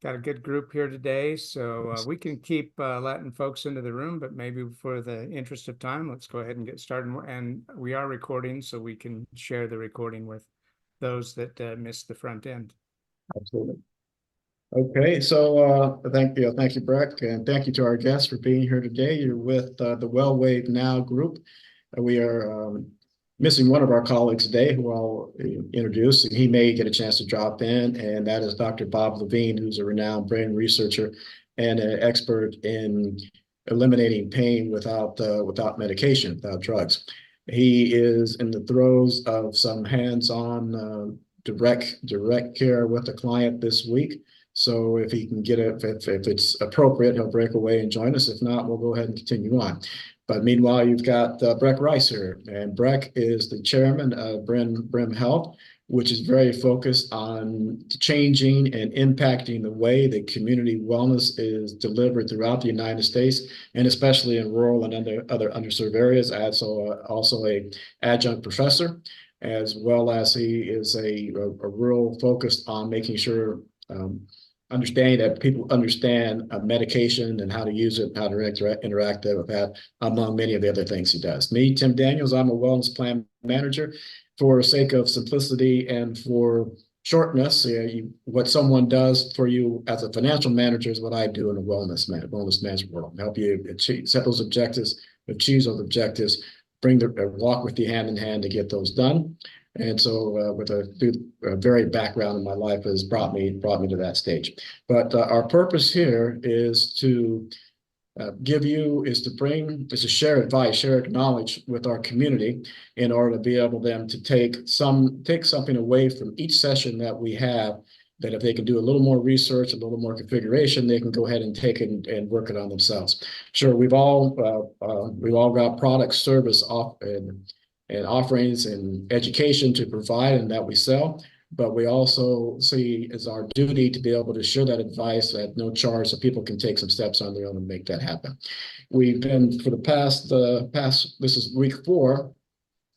got a good group here today, so we can keep letting folks into the room, but maybe for the interest of time, let's go ahead and get started. And we are recording, so we can share the recording with those that missed the front end. Absolutely. Okay, so thank you, Breck, and thank you to our guests for being here today. You're with the Well Wave Now group. We are missing one of our colleagues today, who I'll introduce, and he may get a chance to drop in, and that is Dr. Bob Levine, who's a renowned brain researcher and an expert in eliminating pain without medication, without drugs. He is in the throes of some hands-on direct care with a client this week. So if he can get it, if it's appropriate, he'll break away and join us. If not, we'll go ahead and continue on. But meanwhile, you've got Breck Rice here, and Breck is the chairman of Brim Health, which is very focused on changing and impacting the way that community wellness is delivered throughout the United States, and especially in rural and other underserved areas. Also a adjunct professor, as well as he is a real focused on making sure understanding that people understand medication and how to use it, how to interact with that, among many of the other things he does. Me, Tim Daniels, I'm a wellness plan manager. For sake of simplicity and for shortness, what someone does for you as a financial manager is what I do in the wellness management world. Help you set those objectives, achieve those objectives, walk with you hand in hand to get those done. And so with a varied background in my life has brought me to that stage. But our purpose here is to share advice, share knowledge with our community in order to be able them to take something away from each session that we have, that if they can do a little more research, a little more configuration, they can go ahead and take it and work it on themselves. Sure, we've all got product, service off and offerings and education to provide and that we sell. But we also see as our duty to be able to share that advice at no charge so people can take some steps on their own and make that happen. We've been, for the past, this is week 4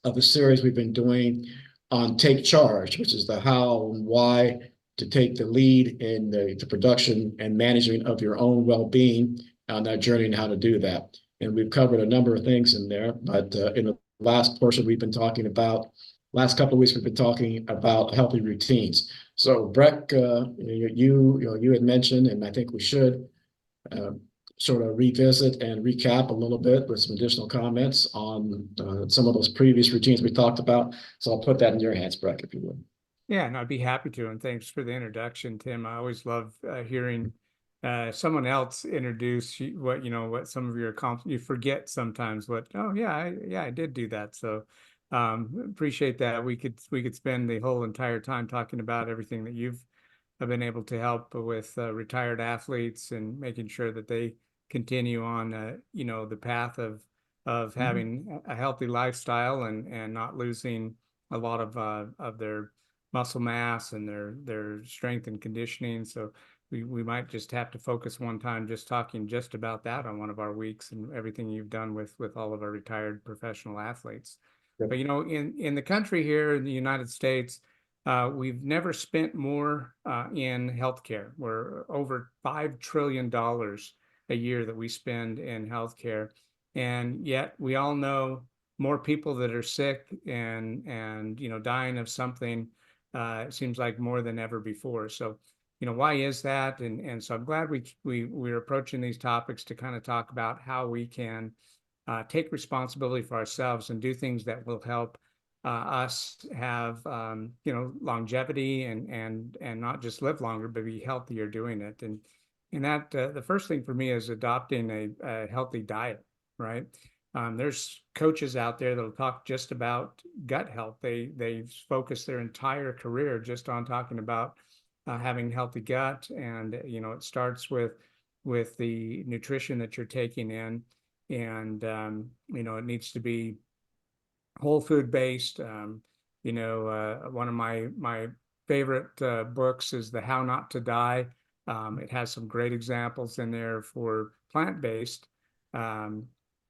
of the series we've been doing on Take Charge, which is the how and why to take the lead in the production and management of your own well-being on that journey and how to do that. And we've covered a number of things in there, but in the last portion last couple of weeks, we've been talking about healthy routines. So Breck, you had mentioned, and I think we should sort of revisit and recap a little bit with some additional comments on some of those previous routines we talked about. So I'll put that in your hands, Breck, if you would. Yeah, and I'd be happy to. And thanks for the introduction, Tim. I always love hearing someone else introduce what some of your accomplishments. You forget sometimes what. Oh yeah, I did do that. So appreciate that. We could spend the whole entire time talking about everything that you've been able to help with retired athletes and making sure that they continue on the path of having a healthy lifestyle and not losing a lot of their muscle mass and their strength and conditioning. So we might just have to focus one time just talking just about that on one of our weeks and everything you've done with all of our retired professional athletes. Yep. But in the country here in the United States, we've never spent more in healthcare. We're over $5 trillion a year that we spend in healthcare, and yet we all know more people that are sick and dying of something. It seems like more than ever before. So, why is that? And so I'm glad we're approaching these topics to kind of talk about how we can take responsibility for ourselves and do things that will help us have longevity and not just live longer, but be healthier doing it. And that the first thing for me is adopting a healthy diet, right? There's coaches out there that'll talk just about gut health. They focus their entire career just on talking about having healthy gut, and it starts with the nutrition that you're taking in, and it needs to be whole food based. One of my favorite books is The How Not to Die. It has some great examples in there for plant-based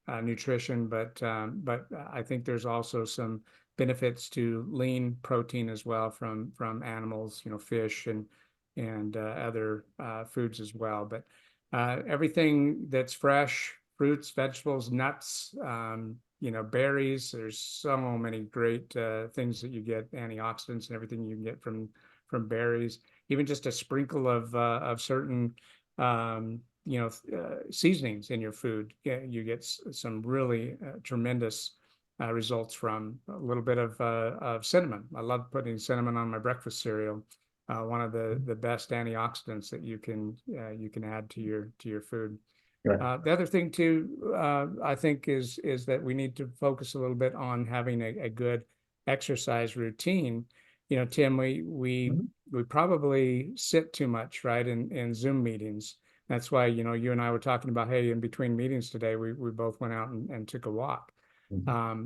nutrition, but I think there's also some benefits to lean protein as well from animals, fish and and other foods as well. But everything that's fresh, fruits, vegetables, nuts, berries. There's so many great things that you get, antioxidants and everything you can get from berries. Even just a sprinkle of certain seasonings in your food. You get some really tremendous results from a little bit of cinnamon. I love putting cinnamon on my breakfast cereal. One of the best antioxidants that you can add to your food. Right. The other thing too, I think is that we need to focus a little bit on having a good exercise routine. Tim, we probably sit too much, right, in Zoom meetings. That's why, you and I were talking about, hey, in between meetings today, we both went out and took a walk.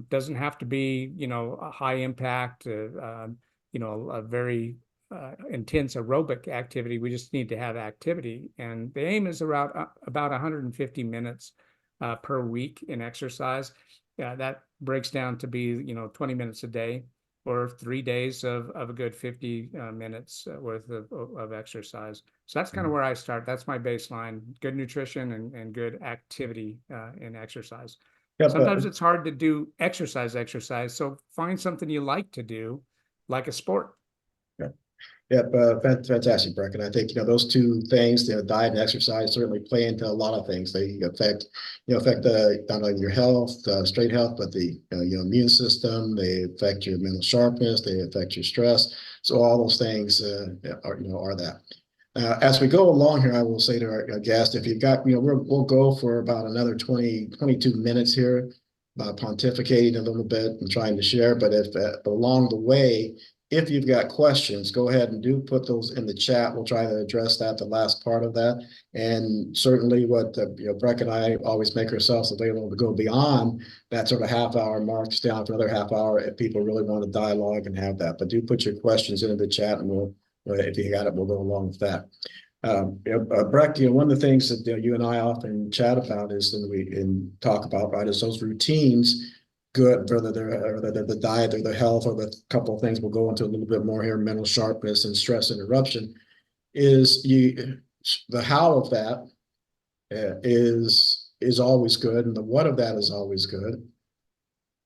Doesn't have to be, a high impact, a very intense aerobic activity. We just need to have activity. And the aim is around about 150 minutes per week in exercise. That breaks down to be, 20 minutes a day or 3 days of a good 50 minutes worth of exercise. So that's kind of where I start. That's my baseline: good nutrition and good activity in exercise. Yeah, Sometimes it's hard to do exercise. So find something you like to do, like a sport. Yeah, fantastic, Breck. And I think, those two things, diet and exercise, certainly play into a lot of things. They affect not only your health, straight health, but the your immune system. They affect your mental sharpness. They affect your stress. So all those things are that. As we go along here, I will say to our guest, if you've got, we'll go for about another 22 minutes here, pontificating a little bit and trying to share. But if along the way, if you've got questions, go ahead and do put those in the chat. We'll try to address that, the last part of that. And certainly what, Breck and I always make ourselves available to go beyond that sort of half-hour mark, stay on for another half hour if people really want to dialogue and have that. But do put your questions into the chat, and if you got it, we'll go along with that. Breck, one of the things that you and I often chat about is, and talk about, right, is those routines. Good, whether they're the diet or the health, or the couple of things we'll go into a little bit more here: mental sharpness and stress interruption. Is the how of that is always good, and the what of that is always good.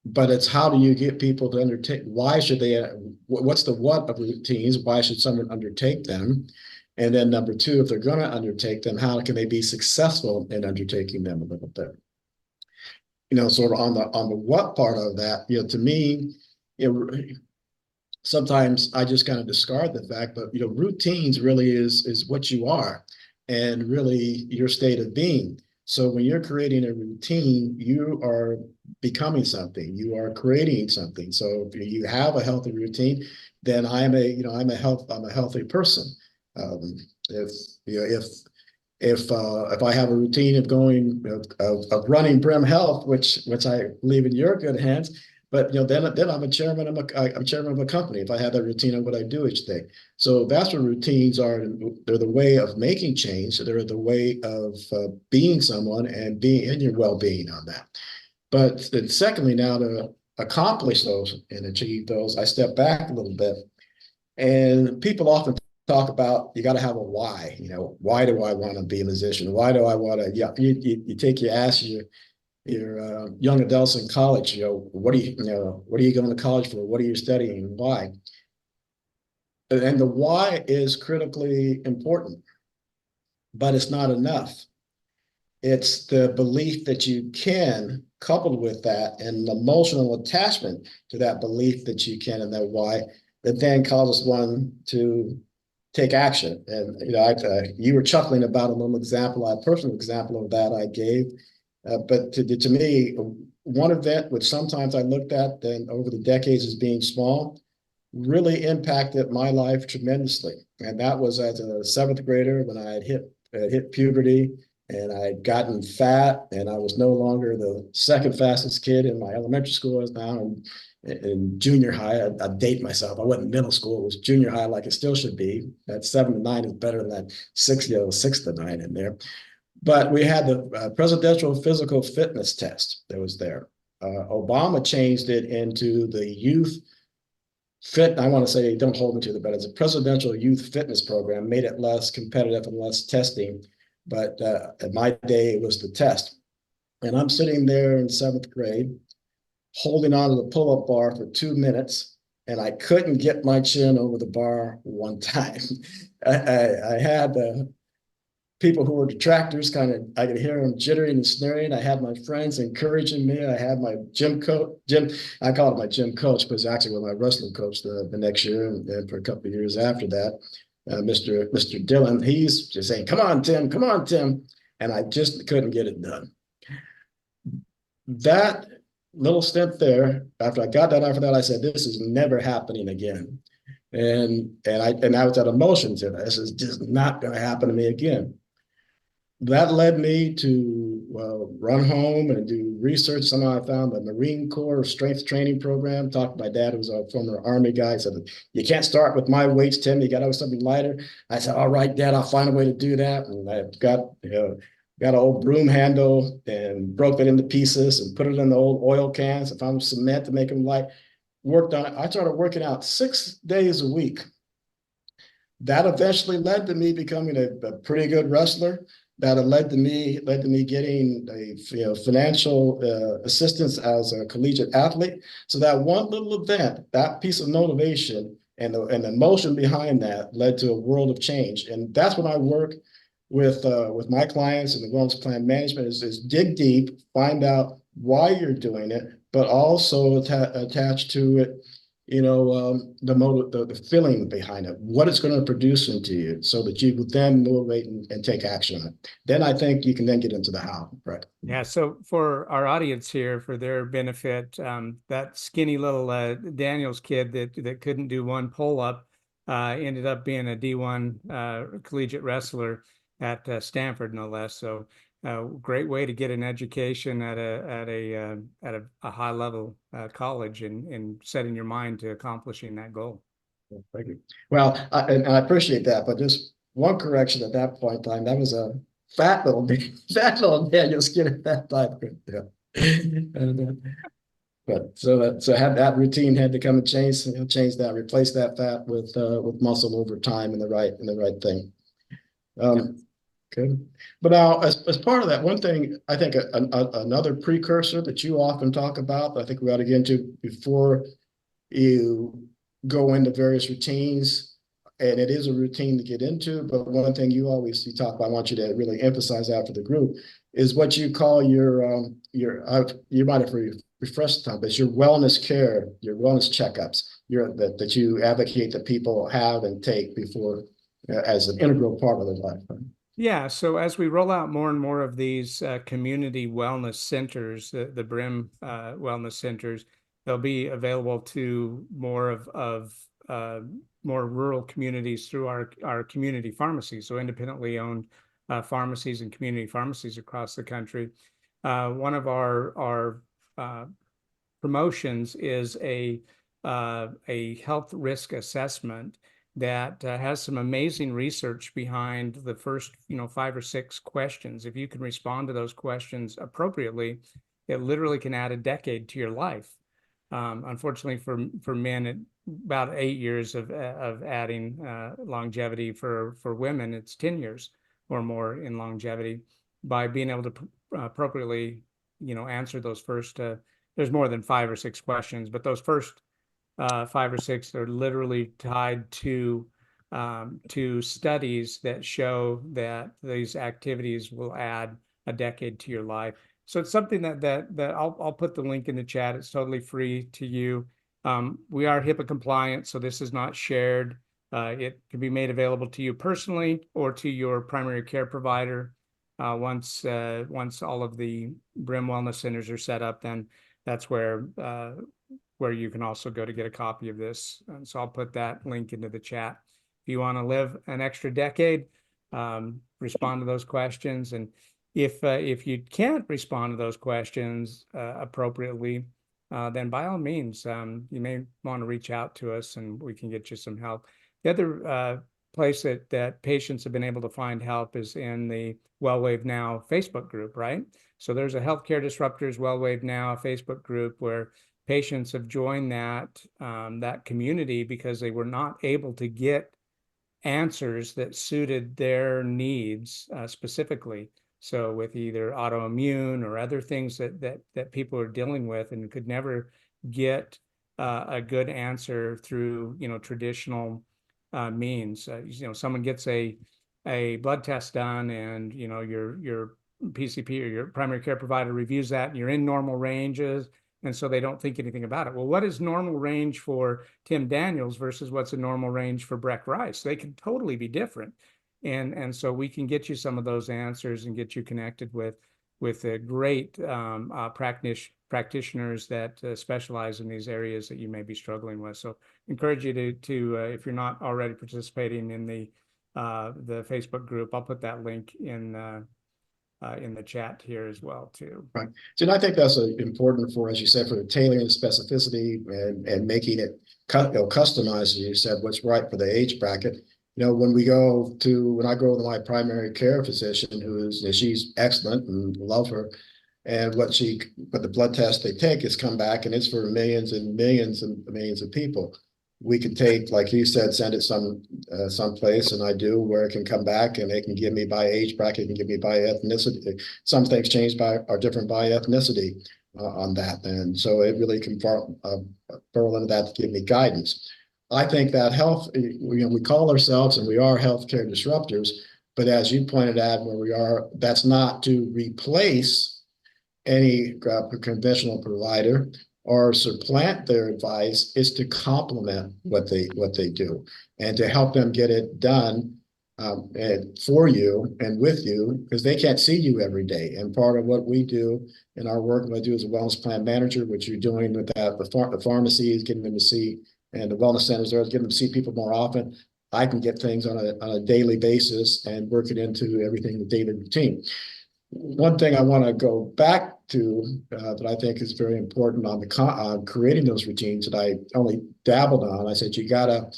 But it's how do you get people to undertake? Why should they? What's the what of routines? Why should someone undertake them? And then number two, if they're going to undertake them, how can they be successful in undertaking them a little bit? Sort of on the what part of that, to me, sometimes I just kind of discard the fact, but routines really is what you are, and really your state of being. So when you're creating a routine, you are becoming something. You are creating something. So if you have a healthy routine, then I'm a healthy person. If I have a routine of going of running Brim Health, which I leave in your good hands, but then I'm a chairman. I'm chairman of a company. If I have that routine of what I do each day, so that's what routines are. They're the way of making change. They're the way of being someone and being in your well-being on that. But then secondly, now to accomplish those and achieve those, I step back a little bit, and people often talk about, you got to have a why. Why do I want to be a musician? Why do I want to? Yeah, you take your ass, your young adults in college. What are you going to college for? What are you studying? Why? And the why is critically important, but it's not enough. It's the belief that you can, coupled with that, and emotional attachment to that belief that you can and that why, that then causes one to take action. And you were chuckling about a little example, a personal example of that I gave. But to me, one event which sometimes I looked at then over the decades as being small really impacted my life tremendously. And that was as a seventh grader, when I had hit puberty, and I had gotten fat, and I was no longer the second fastest kid in my elementary school. I was now in junior high. I date myself. I wasn't middle school. It was junior high, like it still should be. That 7 to 9 is better than that 6 to 9 in there. But we had the presidential physical fitness test that was there. Obama changed it into the youth I want to say, don't hold me to the, but it's a presidential youth fitness program, made it less competitive and less testing. But at my day, it was the test. And I'm sitting there in seventh grade, holding on to the pull-up bar for 2 minutes, and I couldn't get my chin over the bar one time. I had people who were detractors kind of, I could hear them jittering and sneering. I had my friends encouraging me. I had my I call it my gym coach, because actually was my wrestling coach the next year and for a couple of years after that, Mr. Dillon. He's just saying, come on, Tim, come on, Tim. And I just couldn't get it done. That little stint there, after I got that after that, I said, this is never happening again. And I was at emotions. This is just not going to happen to me again. That led me to run home and do research. Somehow I found the Marine Corps strength training program. Talked to my dad, who was a former Army guy. He said, you can't start with my weights, Tim. You got to have something lighter. I said, all right, Dad, I'll find a way to do that. And I got an old broom handle and broke it into pieces and put it in the old oil cans. I found cement to make them light. Worked on it. I started working out 6 days a week. That eventually led to me becoming a pretty good wrestler. That led to me getting a financial assistance as a collegiate athlete. So that one little event, that piece of motivation and the emotion behind that led to a world of change. And that's when I work with my clients and the wellness plan management is dig deep, find out why you're doing it, but also attach to it, the feeling behind it, what it's going to produce into you, so that you will then motivate and take action on it. Then I think you can then get into the how, right? Yeah. So for our audience here, for their benefit, that skinny little Daniels kid that couldn't do one pull up ended up being a D1 collegiate wrestler at Stanford, no less. So great way to get an education at a high level college and setting your mind to accomplishing that goal. Thank you. Well, I appreciate that, but just one correction at that point in time. That was a fat little Daniel skin at that time. Yeah. But so had that routine had to come and change that, replace that fat with muscle over time and the right thing. Good. But now, as part of that, one thing I think another precursor that you often talk about, I think we ought to get into before you go into various routines, and it is a routine to get into, but one thing you talk about, I want you to really emphasize after the group, is what you call you might have refreshed the time, but it's your wellness care, your wellness checkups, that you advocate that people have and take before as an integral part of their life. Yeah, so as we roll out more and more of these community wellness centers, the BRIM wellness centers, they'll be available to more of more rural communities through our community pharmacies, so independently owned pharmacies and community pharmacies across the country. One of our promotions is a health risk assessment that has some amazing research behind the first 5 or 6 questions. If you can respond to those questions appropriately, it literally can add a decade to your life. Unfortunately for men, about 8 years of adding longevity. For women, it's 10 years or more in longevity by being able to appropriately answer those first there's more than 5 or 6 questions, but those first 5 or 6 are literally tied to studies that show that these activities will add a decade to your life. So it's something that I'll put the link in the chat. It's totally free to you. We are HIPAA compliant, so this is not shared. It can be made available to you personally or to your primary care provider. Once all of the BRIM wellness centers are set up, then that's where you can also go to get a copy of this. And so I'll put that link into the chat. If you want to live an extra decade, respond to those questions. And if you can't respond to those questions appropriately, then by all means, you may want to reach out to us and we can get you some help. The other place that patients have been able to find help is in the WellWave Now Facebook group, right? So there's a Healthcare Disruptors WellWave Now Facebook group where patients have joined that community because they were not able to get answers that suited their needs specifically. So with either autoimmune or other things that people are dealing with and could never get a good answer through, traditional means. Someone gets a blood test done, and your PCP or your primary care provider reviews that, and you're in normal ranges, and so they don't think anything about it. Well, what is normal range for Tim Daniels versus what's a normal range for Breck Rice? They can totally be different. And so we can get you some of those answers and get you connected with a great practitioners that specialize in these areas that you may be struggling with. So encourage you to if you're not already participating in the Facebook group, I'll put that link in the chat here as well too. Right. So, and I think that's important for, as you said, for the tailoring and specificity and making it customized, as you said, what's right for the age bracket. When I go to my primary care physician, she's excellent and love her, and what the blood test they take has come back, and it's for millions and millions and millions of people. We could take, like you said, send it someplace, and I do, where it can come back and they can give me by age bracket, can give me by ethnicity. Some things are different by ethnicity on that, and so it really can burrow into that to give me guidance. I think that health, we call ourselves, and we are healthcare disruptors, but as you pointed out, where we are, that's not to replace any conventional provider or supplant their advice. Is to complement what they do and to help them get it done and for you and with you, because they can't see you every day. And part of what we do in our work, what I do as a wellness plan manager, which you're doing with that, the pharmacies, getting them to see, and the wellness centers there, getting them to see people more often. I can get things on a daily basis and work it into everything, the daily routine. One thing I want to go back to that I think is very important on creating those routines that I only dabbled on. I said you gotta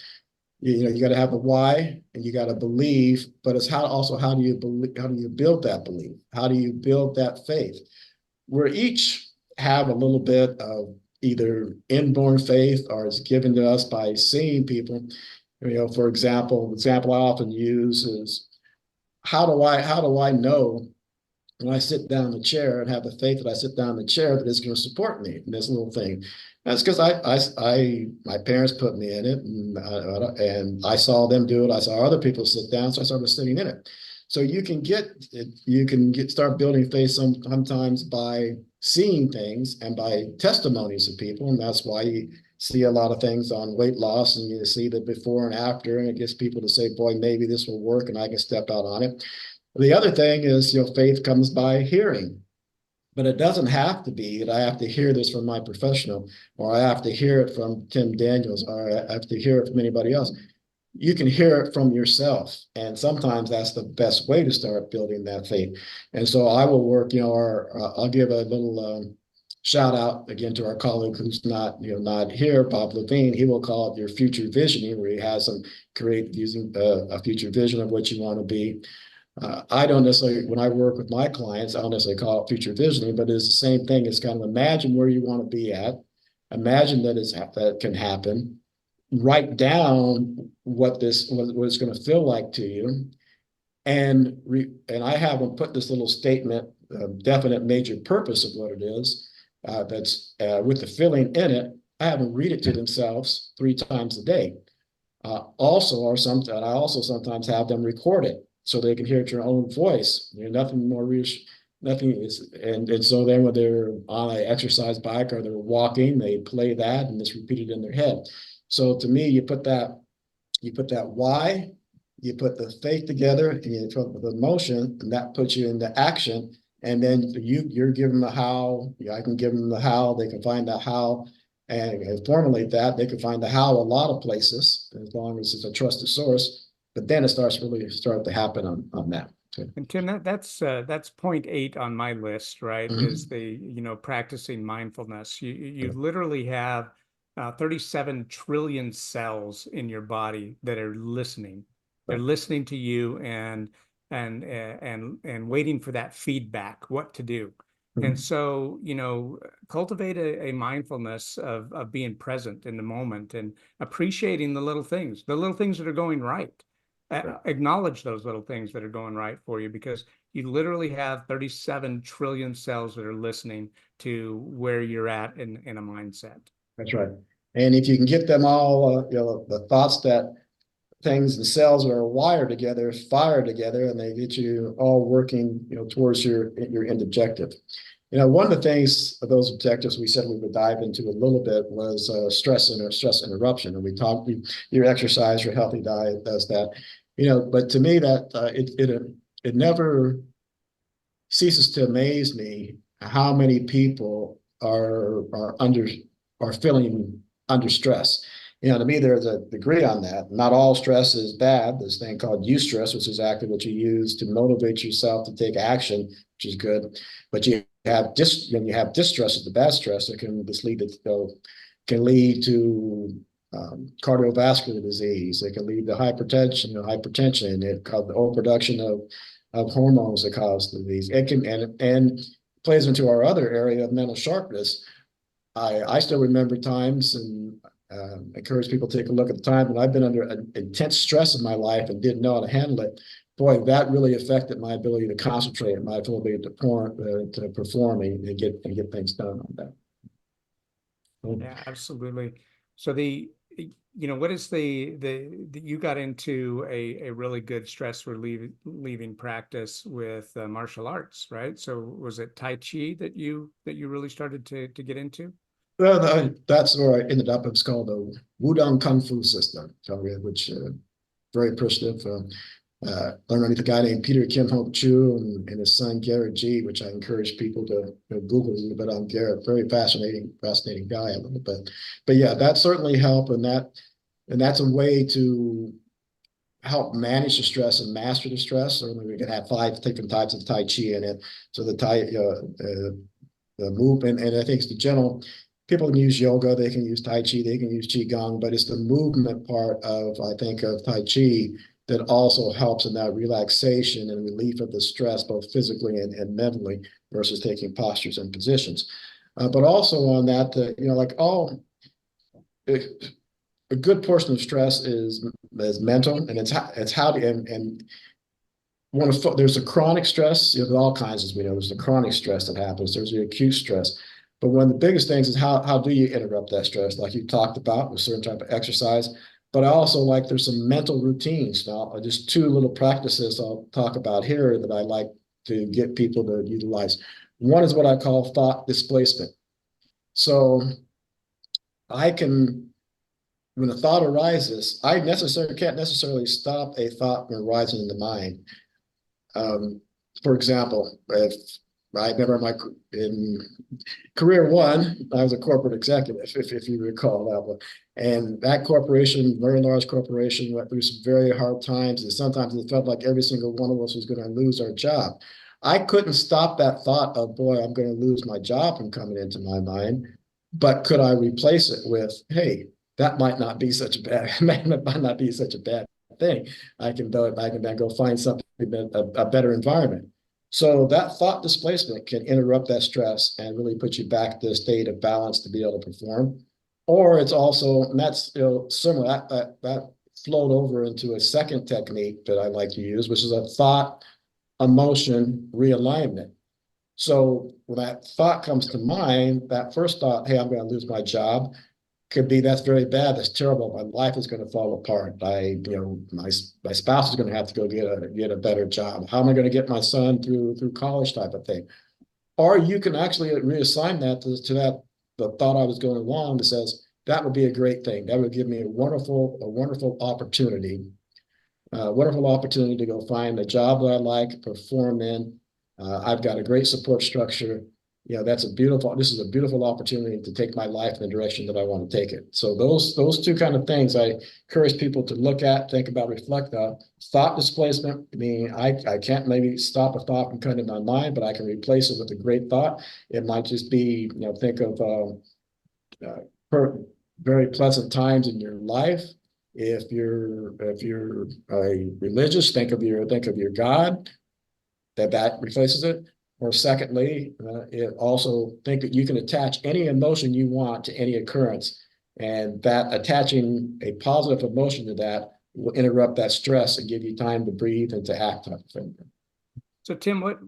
have the why, and you gotta believe, but it's how do you believe? How do you build that belief? How do you build that faith? We each have a little bit of either inborn faith or it's given to us by seeing people. For example, the example I often use is, how do I know when I sit down in the chair and have the faith that I sit down in the chair that it's going to support me in this little thing? That's because my parents put me in it, and I saw them do it. I saw other people sit down, so I started sitting in it. So you can start building faith sometimes by seeing things and by testimonies of people, and that's why you see a lot of things on weight loss, and you see the before and after, and it gets people to say, boy, maybe this will work and I can step out on it. The other thing is, faith comes by hearing, but it doesn't have to be that I have to hear this from my professional, or I have to hear it from Tim Daniels, or I have to hear it from anybody else. You can hear it from yourself, and sometimes that's the best way to start building that faith. And so I will work, I'll give a little shout out again to our colleague who's not here, Bob Levine. He will call it your future visioning, where he has them create using a future vision of what you want to be. I don't necessarily, when I work with my clients, I don't necessarily call it future visioning, but it's the same thing. It's kind of imagine where you want to be at, imagine that can happen, write down what it's going to feel like to you, and I have them put this little statement, definite major purpose of what it is, that's with the feeling in it. I have them read it to themselves 3 times a day. I also sometimes have them record it, so they can hear it your own voice. Nothing more nothing is, and so then when they're on an exercise bike or they're walking, they play that and it's repeated in their head. So to me, you put that why, you put the faith together, and you put the emotion, and that puts you into action. And then you're giving the how. I can give them the how. They can find the how and formulate that. They can find the how a lot of places, as long as it's a trusted source. But then it starts to happen on that. And Tim, that's point 8 on my list, right? Mm-hmm. Is the practicing mindfulness. You literally have 37 trillion cells in your body that are listening. They're listening to you and waiting for that feedback, what to do. And so, cultivate a mindfulness of being present in the moment and appreciating the little things that are going right. Right. Acknowledge those little things that are going right for you, because you literally have 37 trillion cells that are listening to where you're at in a mindset. That's right. And if you can get them all, the thoughts that things, the cells are wired together, fire together, and they get you all working, towards your end objective. One of the things of those objectives we said we would dive into a little bit was stress interruption, and we talked. Your exercise, your healthy diet does that. But to me, that it never ceases to amaze me how many people are feeling under stress. To me, there's a degree on that. Not all stress is bad. There's a thing called eustress, which is actually what you use to motivate yourself to take action, which is good. But when you have distress, the bad stress, it can just lead to cardiovascular disease. It can lead to hypertension. It causes the overproduction of hormones that cause disease. It can and plays into our other area of mental sharpness. I still remember times, and encourage people to take a look at the time when I've been under intense stress in my life and didn't know how to handle it. Boy, that really affected my ability to concentrate, my ability to perform and get things done on that. Yeah, absolutely. So what is you got into a really good stress relieving practice with martial arts, right? So was it Tai Chi that you really started to get into? Well, that's where I ended up. It's called the Wudang Kung Fu system, which very appreciative. Learned underneath a guy named Peter Kim Hope Chu and his son Garrett G, which I encourage people to Google a little bit on Garrett. Very fascinating guy a little bit. But yeah, that certainly helped, and that's a way to help manage the stress and master the stress. Certainly, we can have 5 different types of Tai Chi in it. So the movement, and I think it's the general. People can use yoga, they can use Tai Chi, they can use Qigong, but it's the movement part of Tai Chi that also helps in that relaxation and relief of the stress, both physically and mentally, versus taking postures and positions. But also on that, a good portion of stress is mental, and it's how to, and there's a chronic stress, there's all kinds, as we know. There's the chronic stress that happens, there's the acute stress. But one of the biggest things is how do you interrupt that stress, like you talked about, with certain type of exercise. But I also there's some mental routines. Now, just 2 little practices I'll talk about here that I like to get people to utilize. One is what I call thought displacement. So when a thought arises, I can't necessarily stop a thought from arising in the mind. For example, if I remember in career 1, I was a corporate executive, if you recall that one. And that corporation, very large corporation, went through some very hard times. And sometimes it felt like every single one of us was going to lose our job. I couldn't stop that thought of, boy, I'm going to lose my job from coming into my mind. But could I replace it with, hey, that might not be such a bad, might not be such a bad thing. I can then go find something, a better environment. So that thought displacement can interrupt that stress and really put you back to a state of balance to be able to perform. Or it's also, and that's similar, that flowed over into a second technique that I like to use, which is a thought emotion realignment. So when that thought comes to mind, that first thought, hey, I'm going to lose my job, could be, that's very bad, that's terrible, my life is going to fall apart. My spouse is going to have to go get a better job. How am I going to get my son through college, type of thing? Or you can actually reassign that to the thought I was going along that says, that would be a great thing. That would give me a wonderful opportunity. Wonderful opportunity to go find a job that I like, perform in. I've got a great support structure. This is a beautiful opportunity to take my life in the direction that I want to take it. So those 2 kind of things I encourage people to look at, think about, reflect on. Thought displacement, I can't maybe stop a thought from coming to my mind, but I can replace it with a great thought. It might just be, think of very pleasant times in your life. If you're a religious, think of your God, that replaces it. or secondly, it also think that you can attach any emotion you want to any occurrence, and that attaching a positive emotion to that will interrupt that stress and give you time to breathe and to act type of thing. So Tim, what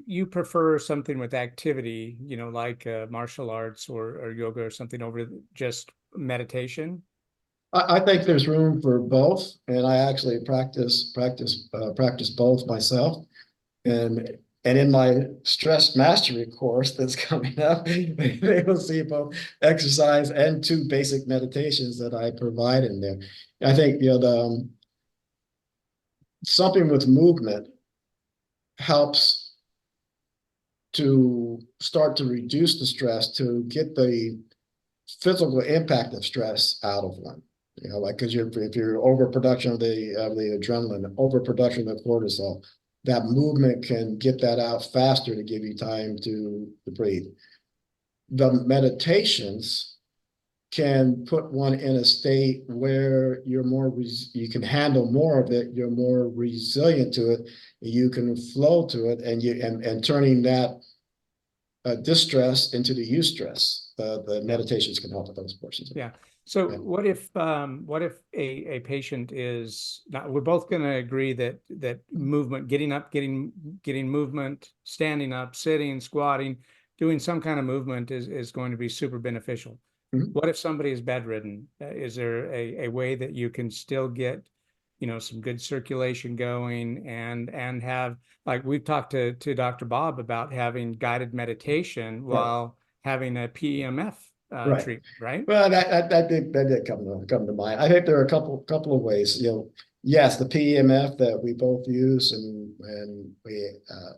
you prefer something with activity, like martial arts or yoga or something over just meditation? I think there's room for both, and I actually practice both myself. And in my stress mastery course that's coming up, they will see both exercise and 2 basic meditations that I provide in there. I think something with movement helps to start to reduce the stress, to get the physical impact of stress out of one. Like because if you're overproduction of the adrenaline, overproduction of the cortisol, that movement can get that out faster to give you time to breathe. The meditations can put one in a state where you can handle more of it, you're more resilient to it, you can flow to it, and turning that distress into the eustress. The meditations can help with those portions. Yeah. So Yeah. what if a patient is not, we're both going to agree that movement, getting up, getting movement, standing up, sitting, squatting, doing some kind of movement is going to be super beneficial. Mhm. What if somebody is bedridden? Is there a way that you can still get, some good circulation going and have, like we've talked to Dr. Bob about having guided meditation while having a PEMF Right. treatment, right? Well, that did come to mind. I think there are a couple of ways. Yes, the PEMF that we both use, and we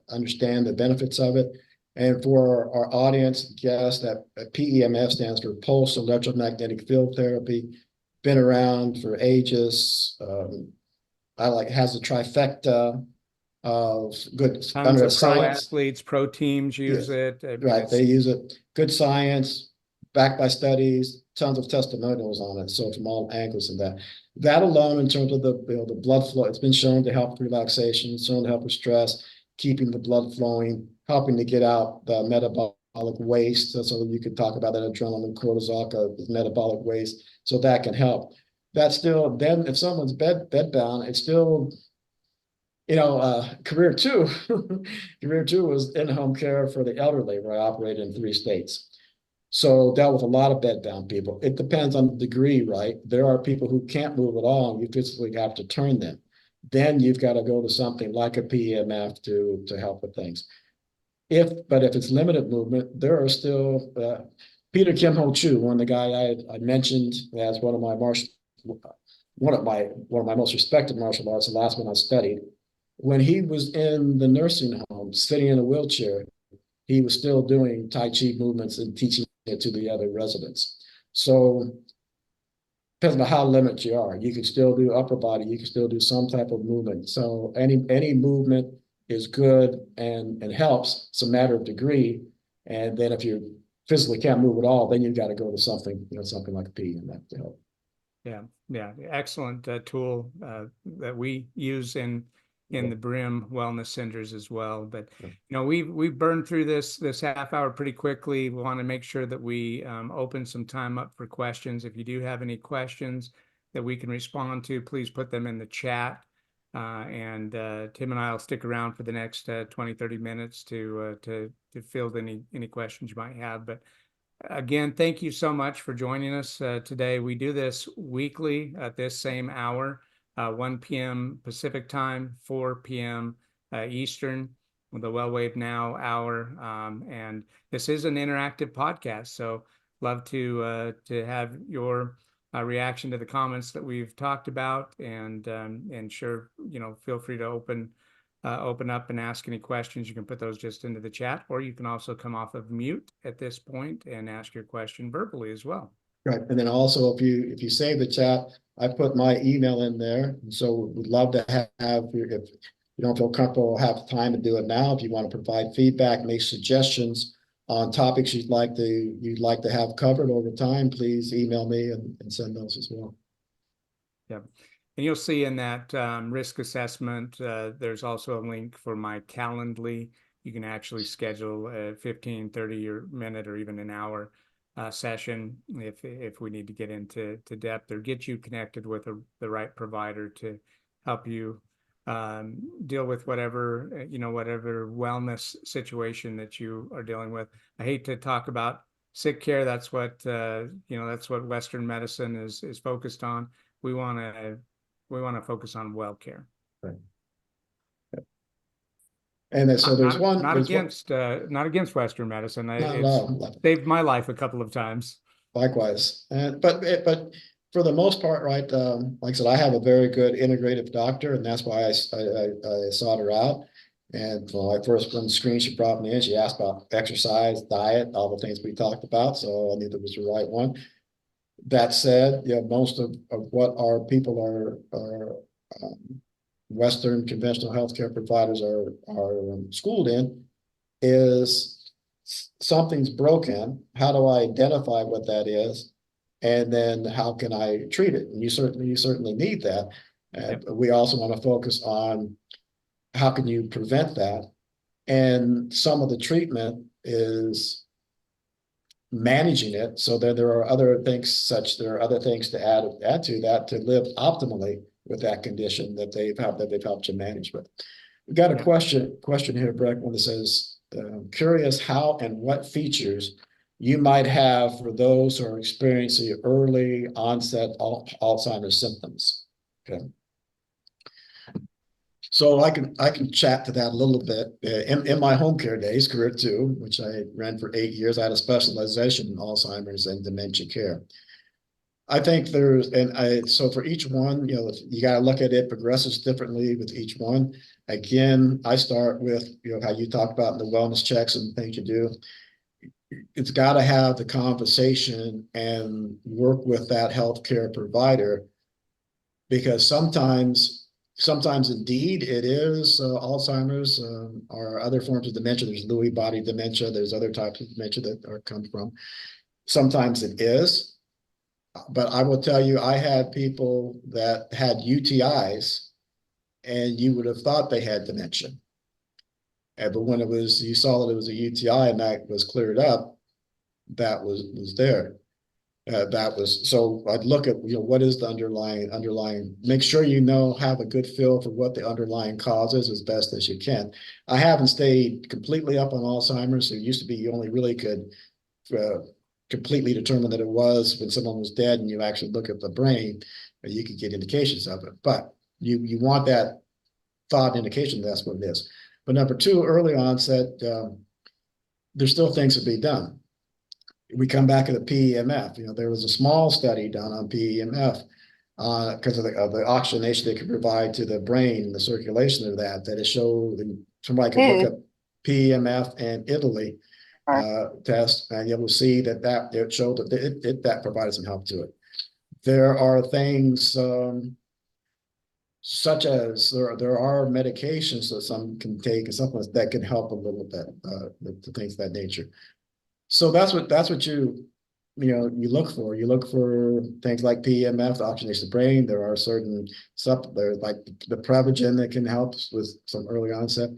understand the benefits of it. And for our audience, guess that PEMF stands for Pulse Electromagnetic Field Therapy. Been around for ages. Has a trifecta of good Tons under of pro science. athletes, pro teams use it. I mean, Right, they use it. Good science, backed by studies, tons of testimonials on it. So from all angles of that. That alone, in terms of the blood flow, it's been shown to help with relaxation, shown to help with stress, keeping the blood flowing, helping to get out the metabolic waste. So you could talk about that adrenaline, cortisol, metabolic waste. So that can help. That's still, then if someone's bedbound, it's still, career 2, career 2 was in-home care for the elderly, where I operated in 3 states. So dealt with a lot of bedbound people. It depends on the degree, right? There are people who can't move at all, and you physically have to turn them. Then you've got to go to something like a PEMF to help with things. But if it's limited movement, there are still Peter Kim Ho Chu, one of the guy I mentioned as one of my most respected martial arts, the last one I studied. When he was in the nursing home, sitting in a wheelchair, he was still doing Tai Chi movements and teaching it to the other residents. So depends on how limited you are. You can still do upper body, you can still do some type of movement. So any movement is good and helps. It's a matter of degree. And then if you physically can't move at all, then you've got to go to something, something like a PEMF to help. Yeah, excellent tool that we use in the Brim Wellness Centers as well. But we've burned through this half hour pretty quickly. We want to make sure that we open some time up for questions. If you do have any questions that we can respond to, please put them in the chat. And Tim and I will stick around for the next 20-30 minutes to field any questions you might have. But again, thank you so much for joining us today. We do this weekly at this same hour, 1 p.m. Pacific time, 4 p.m. Eastern, with the Well Wave Now hour. And this is an interactive podcast, so love to have your reaction to the comments that we've talked about, and sure, feel free to open up and ask any questions. You can put those just into the chat, or you can also come off of mute at this point and ask your question verbally as well. Right, and then also if you save the chat, I put my email in there. So we'd love to have, if you don't feel comfortable, have time to do it now. If you want to provide feedback, make suggestions on topics you'd like to have covered over time, please email me and send those as well. Yeah. And you'll see in that risk assessment, there's also a link for my Calendly You can actually schedule a 15, 30 or minute or even an hour session if we need to get into depth or get you connected with the right provider to help you deal with whatever whatever wellness situation that you are dealing with. I hate to talk about sick care. That's what that's what Western medicine is focused on. We want to focus on well care. Right. And then, so there's one, Not there's one, against Western medicine. not at It's all. saved my life a couple of times. Likewise, but for the most part, right? Like I said, I have a very good integrative doctor, and that's why I sought her out. And when I first went on the screen, she brought me in. She asked about exercise, diet, all the things we talked about. So I knew that was the right one. That said, most of what our people are Western conventional healthcare providers are schooled in is something's broken. How do I identify what that is? And then how can I treat it? And you certainly need that. Yep. But we also want to focus on how can you prevent that? And some of the treatment is managing it so that there are other things to add to that to live optimally with that condition that they've helped you manage with. We've got a Yeah. question here, Breck, one that says, curious how and what features you might have for those who are experiencing early onset Alzheimer's symptoms. Okay. So I can chat to that a little bit. In my home care days, career 2, which I ran for 8 years, I had a specialization in Alzheimer's and dementia care. I think so for each one, you got to look at it progresses differently with each one. Again, I start with, how you talk about the wellness checks and things you do. It's got to have the conversation and work with that healthcare provider, because sometimes indeed it is Alzheimer's or other forms of dementia. There's Lewy body dementia. There's other types of dementia that come from. Sometimes it is. But I will tell you, I had people that had UTIs and you would have thought they had dementia. But when you saw that it was a UTI and that was cleared up, that was there. So I'd look at, what is the underlying, make sure have a good feel for what the underlying cause is as best as you can. I haven't stayed completely up on Alzheimer's. It used to be you only really could completely determine that it was when someone was dead and you actually look at the brain, you could get indications of it. But you want that thought indication that's what it is. But number 2, early onset, there's still things to be done. We come back to the PEMF. There was a small study done on PEMF because of the oxygenation they could provide to the brain, the circulation of that it showed, somebody could look up PEMF and Italy test, and you'll see that it showed that that provided some help to it. There are things such as there are medications that some can take and supplements that can help a little bit, the things of that nature. So that's what you look for. You look for things like PEMF, the oxygenation of the brain. There are certain there's like the Prevagen that can help with some early onset.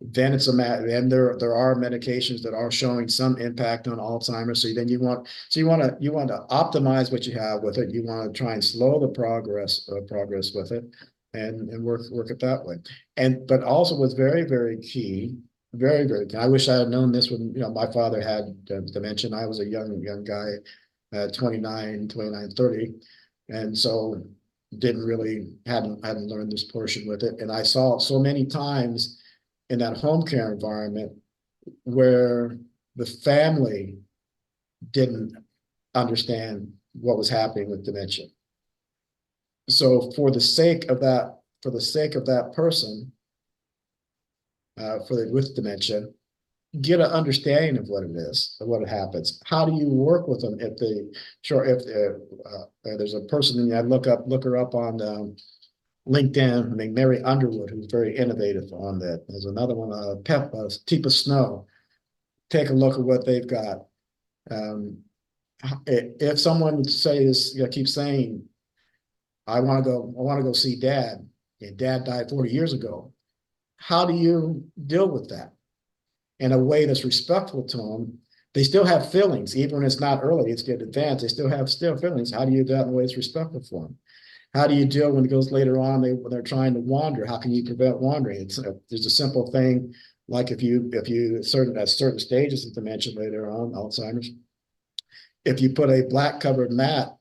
Then it's then there are medications that are showing some impact on Alzheimer's. So then you want to optimize what you have with it. You want to try and slow the progress with it, and work it that way. But also what's very, very key, very, very key. I wish I had known this when my father had dementia. I was a young guy, 29, 30, and so hadn't learned this portion with it. And I saw so many times in that home care environment where the family didn't understand what was happening with dementia. So for the sake of that person, with dementia, get an understanding of what it is, of what happens. How do you work with them if there's a person, and I look her up on LinkedIn, Mary Underwood, who's very innovative on that. There's another one, Teepa Snow. Take a look at what they've got. If someone keeps saying, I want to go see Dad, and Dad died 40 years ago, how do you deal with that? in a way that's respectful to them. They still have feelings, even when it's not early, it's getting advanced. They still have feelings. How do you do that in a way that's respectful for them? How do you deal when it goes later on? When they're trying to wander. How can you prevent wandering? There's a simple thing like if you at certain stages of dementia later on, Alzheimer's, if you put a black covered mat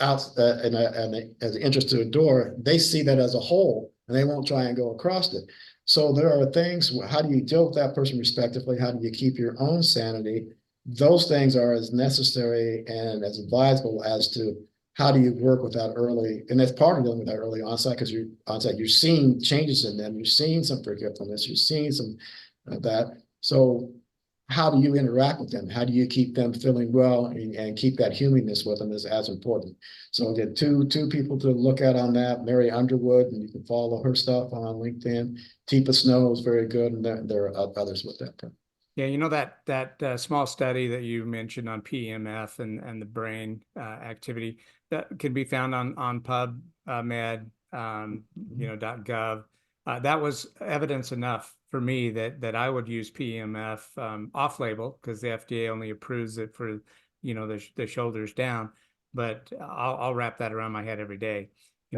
out as an entrance to a door, they see that as a hole and they won't try and go across it. So there are things, how do you deal with that person respectively? How do you keep your own sanity? Those things are as necessary and as advisable as to how do you work with that early, and that's part of dealing with that early onset, because you're seeing changes in them, you're seeing some forgetfulness, you're seeing some of that. So how do you interact with them? How do you keep them feeling well and keep that humanness with them is as important. So again, two people to look at on that. Mary Underwood, and you can follow her stuff on LinkedIn. Teepa Snow is very good, and there are others with that. Yeah, you know that small study that you mentioned on PEMF and the brain activity that can be found on PubMed, .gov. That was evidence enough for me that I would use PEMF off-label, because the FDA only approves it for the shoulders down. But I'll wrap that around my head every day.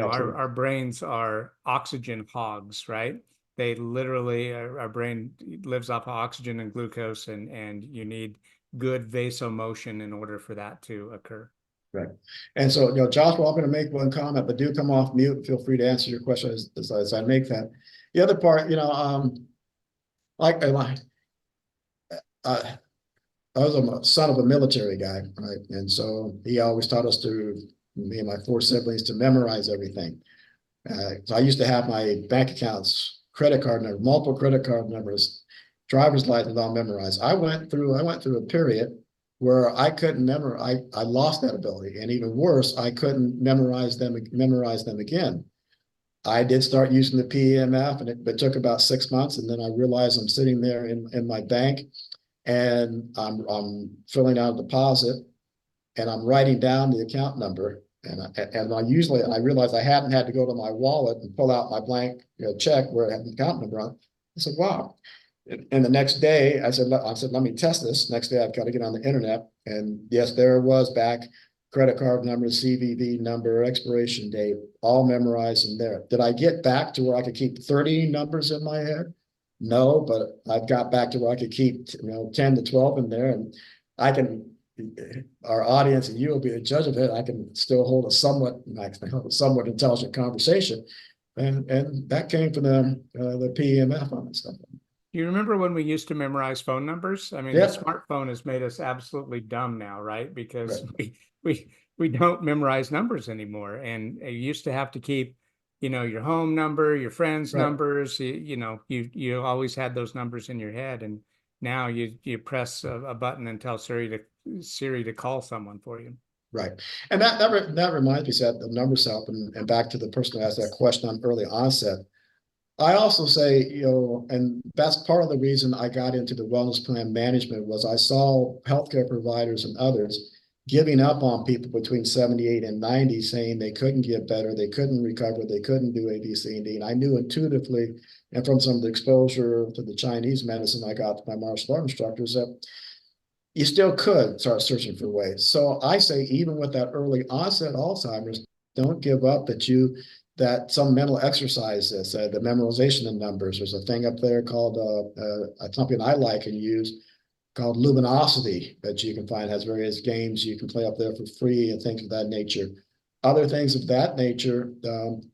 Our brains are oxygen hogs, right? They literally, our brain lives off of oxygen and glucose, and you need good vasomotion in order for that to occur. Right. And so, Joshua, I'm going to make one comment, but do come off mute. Feel free to answer your question as I make that. The other part, I was a son of a military guy, right? And so he always taught us me and my 4 siblings, to memorize everything. So I used to have my bank accounts, credit card number, multiple credit card numbers, driver's license all memorized. I went through a period where I couldn't memorize. I lost that ability, and even worse, I couldn't memorize them again. I did start using the PEMF, and it took about 6 months, and then I realized I'm sitting there in my bank, and I'm filling out a deposit, and I'm writing down the account number. And I realized I hadn't had to go to my wallet and pull out my blank check where it had the account number on. I said, wow. And the next day I said, let me test this. Next day I've got to get on the internet. And yes, there it was back. Credit card number, CVV number, expiration date, all memorized in there. Did I get back to where I could keep 30 numbers in my head? No, but I've got back to where I could keep 10 to 12 in there. And our audience and you will be a judge of it. I can still hold a somewhat intelligent conversation, and that came from the PEMF on that stuff. You remember when we used to memorize phone numbers? I mean, Yeah. The smartphone has made us absolutely dumb now, right? Because we don't memorize numbers anymore, and you used to have to keep your home number, your friends' numbers. You always had those numbers in your head, and now you press a button and tell Siri to call someone for you. Right. And that reminds me, Seth, of numbers help, and back to the person who asked that question on early onset. I also say, and that's part of the reason I got into the wellness plan management, was I saw healthcare providers and others giving up on people between 78 and 90, saying they couldn't get better, they couldn't recover, they couldn't do A, B, C, and D. And I knew intuitively, and from some of the exposure to the Chinese medicine I got from my martial art instructors, that you still could start searching for ways. So I say, even with that early onset Alzheimer's, don't give up that some mental exercises, the memorization of numbers. There's a thing up there called something I like and use called Luminosity that you can find, has various games you can play up there for free and things of that nature. Other things of that nature,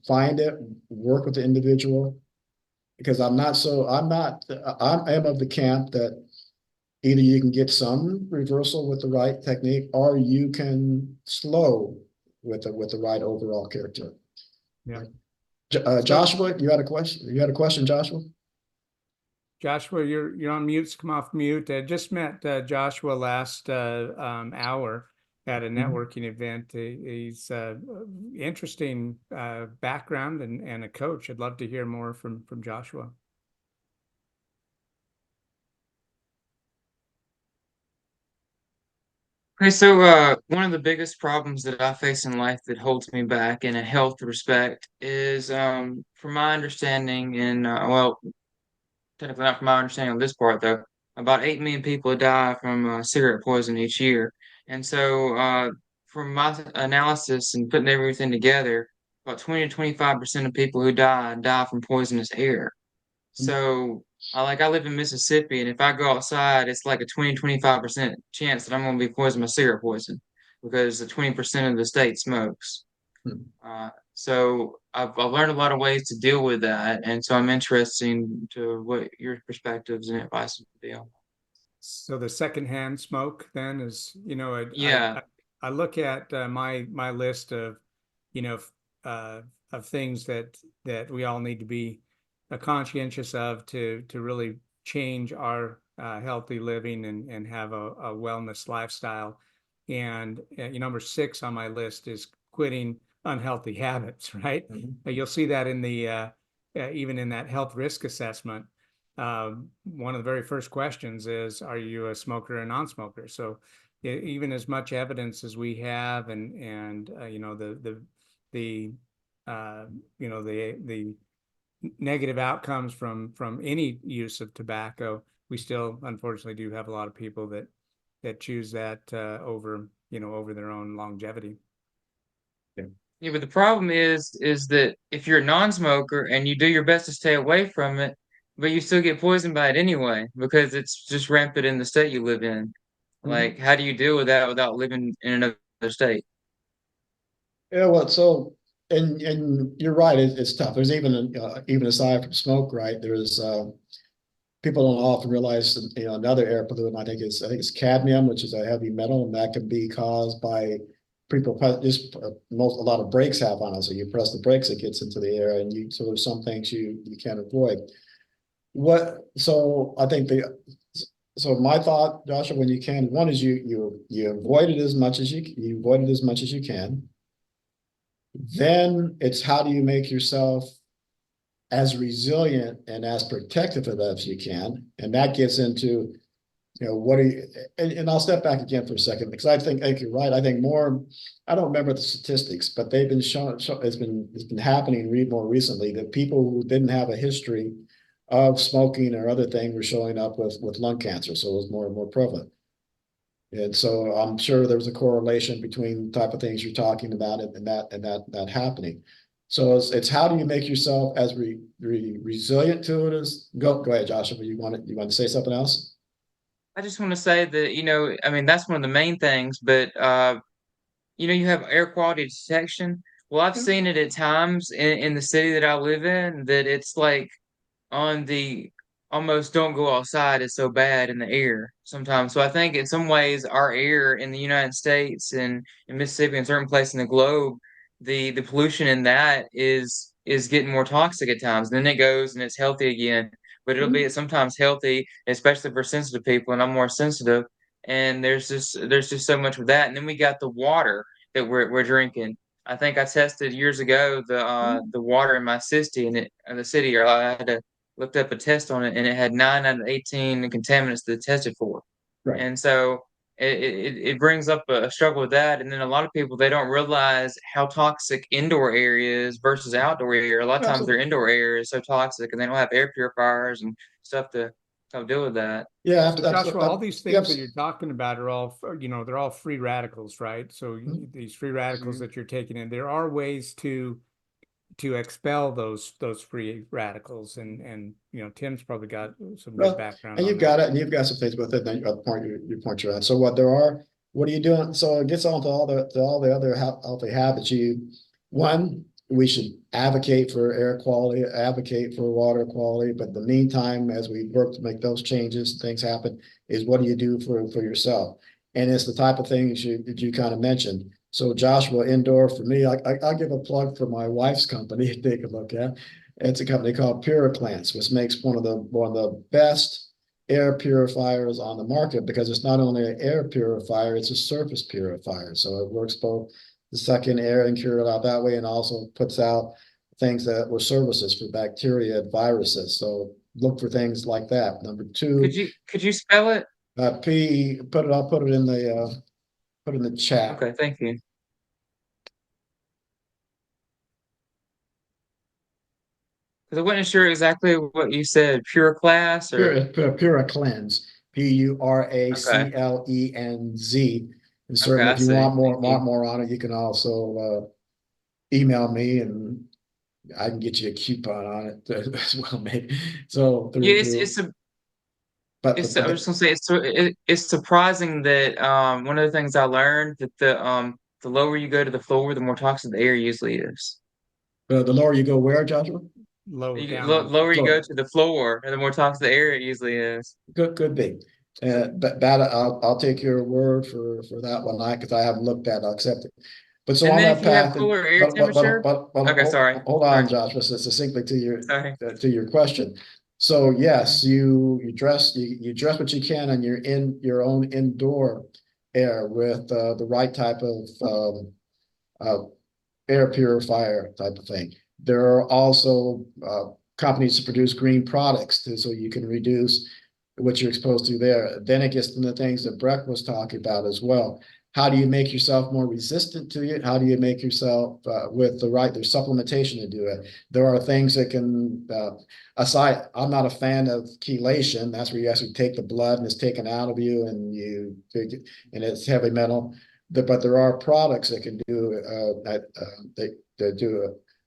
find it, work with the individual, because I am of the camp that either you can get some reversal with the right technique, or you can slow with the right overall character. Yeah. Joshua, you had a question? You had a question, Joshua? Joshua, you're on mute. Come off mute. I just met Joshua last hour at a networking event. He's interesting background and a coach. I'd love to hear more from Joshua. Okay, so one of the biggest problems that I face in life that holds me back in a health respect is, from my understanding, and well, technically not from my understanding on this part though, about 8 million people die from cigarette poison each year. And so, from my analysis and putting everything together, about 20 to 25% of people who die from poisonous air. So, I live in Mississippi, and if I go outside, it's like a 20-25% chance that I'm going to be poisoned by cigarette poison because the 20% of the state smokes. So I've learned a lot of ways to deal with that, and so I'm interested to what your perspectives and advice would be on. So the secondhand smoke then is, Yeah, I look at my list of, you know, uh, of things that we all need to be conscientious of to really change our healthy living and have a wellness lifestyle. And number six on my list is quitting unhealthy habits, right? You'll see that in the even in that health risk assessment. One of the very first questions is, are you a smoker or a non-smoker? So even as much evidence as we have and the the negative outcomes from any use of tobacco, we still unfortunately do have a lot of people that choose that over over their own longevity. yeah, but the problem is that if you're a non-smoker and you do your best to stay away from it, but you still get poisoned by it anyway because it's just rampant in the state you live in. Mhm. Like, how do you deal with that without living in another state? Yeah, well, so and you're right. It's tough. There's even aside from smoke, right? There's people don't often realize another air pollutant. I think it's cadmium, which is a heavy metal, and that can be caused by people just most a lot of brakes have on it. So you press the brakes, it gets into the air, and you so there's some things you can't avoid. What so I think the so my thought, Joshua, when you can, one is you avoid it as much as you avoid it as much as you can. Then it's how do you make yourself as resilient and as protective of that as you can, and that gets into what do you and I'll step back again for a second because I think you're right. I think more I don't remember the statistics, but they've been shown it's been happening more recently that people who didn't have a history of smoking or other things were showing up with lung cancer. So it was more and more prevalent. And so I'm sure there was a correlation between the type of things you're talking about and that happening. So it's how do you make yourself as resilient to it as go ahead, Joshua. You want to say something else? I just want to say that, I mean, that's one of the main things, but you have air quality detection. Well, I've Yeah. seen it at times in the city that I live in that it's like on the almost don't go outside is so bad in the air sometimes. So I think in some ways our air in the United States and in Mississippi and certain places in the globe, the pollution in that is getting more toxic at times. And then it goes and it's healthy again. But it'll be sometimes healthy, especially for sensitive people, and I'm more sensitive. And there's just so much with that. And then we got the water that we're drinking. I think I tested years ago the water in my city and the city, or I had to looked up a test on it, and it had 9 out of 18 contaminants that it tested for. Right. And so it brings up a struggle with that. And then a lot of people, they don't realize how toxic indoor air is versus outdoor air. A lot of times their Absolutely. indoor air is so toxic and they don't have air purifiers and stuff to help deal with that. Yeah, So Joshua, all these yep. things that you're talking about are all, they're all free radicals, right? So these free radicals Mhm. that you're taking in, there are ways to expel those free radicals, and Tim's probably got some good Well, background and on you've got that. it, and you've got some things with it. Then your point your point you're at. So what are you doing? So it gets on to all the other healthy habits. One, we should advocate for air quality, advocate for water quality. But in the meantime, as we work to make those changes, things happen. Is what do you do for yourself? And it's the type of things you kind of mentioned. So Joshua, indoor for me, I'll give a plug for my wife's company to take a look at. It's a company called PuraClants, which makes one of the best air purifiers on the market because it's not only an air purifier, it's a surface purifier. So it works both the suck in air and cure it out that way, and also puts out things that were services for bacteria and viruses. So look for things like that. Number Could two, you spell it? I'll put it in the chat. Okay, thank you. Because I wasn't sure exactly what you said. Pure class or Pura Cleanse. PURACLENZ. And certainly, I if you see. want Thank you. more on it, you can also email me, and I can get you a coupon on it as well, maybe. So Yeah, but I was gonna say it's surprising that one of the things I learned that the lower you go to the floor, the more toxic the air usually is. the lower you go, where, Joshua? Low down on the Lower you go Floor. to the floor, and the more toxic the air it usually is. Could be. But that I'll take your word for that one. Because I haven't looked at it, I'll accept it. But so And on then that if you have path, cooler air temperature, but okay, sorry, hold on, sorry, Joshua, so succinctly sorry. to your question. So yes, you dress what you can, and you're in your own indoor air with the right type of uh, air purifier type of thing. There are also companies to produce green products so you can reduce what you're exposed to there. Then it gets to the things that Breck was talking about as well. How do you make yourself more resistant to it? How do you make yourself with the right, there's supplementation to do it. There are things that can, aside, I'm not a fan of chelation. That's where you actually take the blood and it's taken out of you and it's heavy metal. But there are products that can do that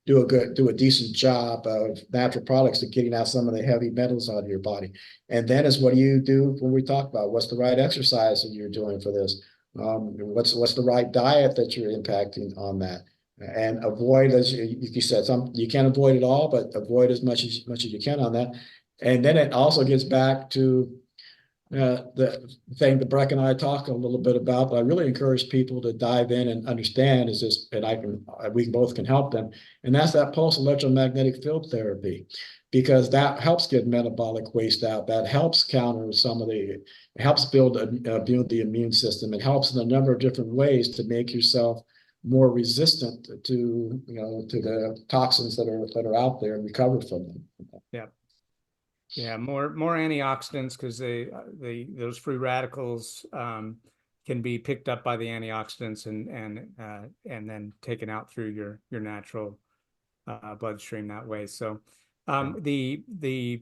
do a decent job of natural products to getting out some of the heavy metals out of your body. And then is what do you do when we talk about what's the right exercise that you're doing for this? What's the right diet that you're impacting on that? And avoid, as you said, you can't avoid it all, but avoid as much as you can on that. And then it also gets back to the thing that Breck and I talk a little bit about, but I really encourage people to dive in and understand is this, and we both can help them. And that's that pulse electromagnetic field therapy, because that helps get metabolic waste out. That helps counter it helps build the immune system. It helps in a number of different ways to make yourself more resistant to the toxins that are out there and recover from them. Yeah. Yeah, more antioxidants, because those free radicals can be picked up by the antioxidants and then taken out through your natural bloodstream that way. So the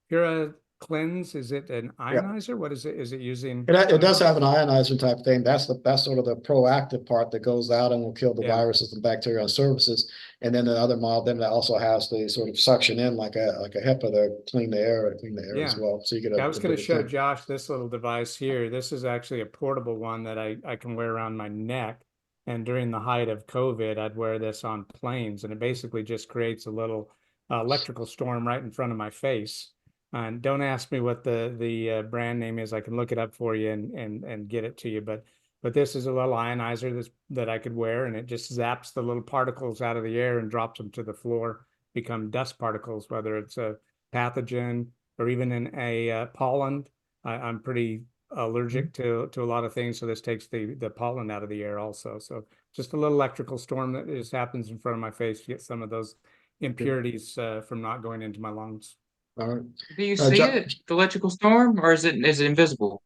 Pura Cleanse, is it an ionizer? What is it? Is it using? It does have an ionizer type thing. That's sort of the proactive part that goes out and will kill the viruses and bacteria on surfaces. And then the other model, then that also has the sort of suction in like a HEPA to clean the air as well. So you get I was going to show Josh this little device here. This is actually a portable one that I can wear around my neck. And during the height of COVID, I'd wear this on planes, and it basically just creates a little electrical storm right in front of my face. And don't ask me what the brand name is. I can look it up for you and get it to you. But this is a little ionizer that I could wear, and it just zaps the little particles out of the air and drops them to the floor, become dust particles, whether it's a pathogen or even in a pollen. I'm pretty allergic to a lot of things, so this takes the pollen out of the air also. So just a little electrical storm that just happens in front of my face to get some of those impurities from not going into my lungs. All right. Do you see it, the electrical storm, or is it invisible?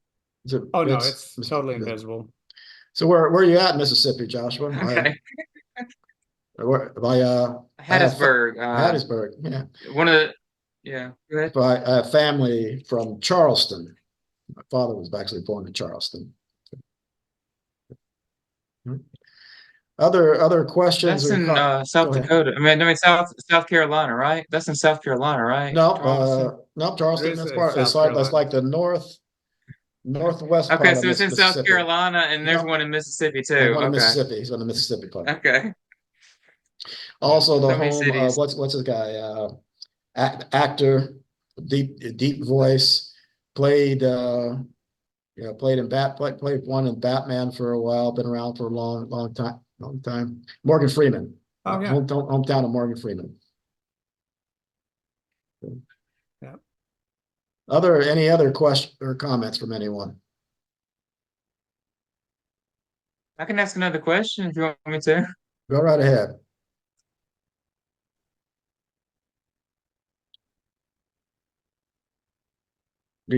Oh no, it's totally invisible. So where are you at in Mississippi, Joshua? Okay. Hattiesburg. Hattiesburg. Yeah. Go ahead. So I have family from Charleston. My father was actually born in Charleston. Other questions? That's in South Dakota. I mean South Carolina, right? That's in South Carolina, right? No, Charleston. That's like the northwest part Okay, of so it's in South Mississippi. Carolina, and there's one in Mississippi too. One in Okay. Mississippi. He's on the Mississippi part. Okay. Also, the So many home cities. what's his guy? Actor, deep voice, played played one in Batman for a while. Been around for a long time. Morgan Freeman. Oh yeah. Hometown of Morgan Freeman. Yeah. Any other questions or comments from anyone? I can ask another question if you want me to. Go right ahead.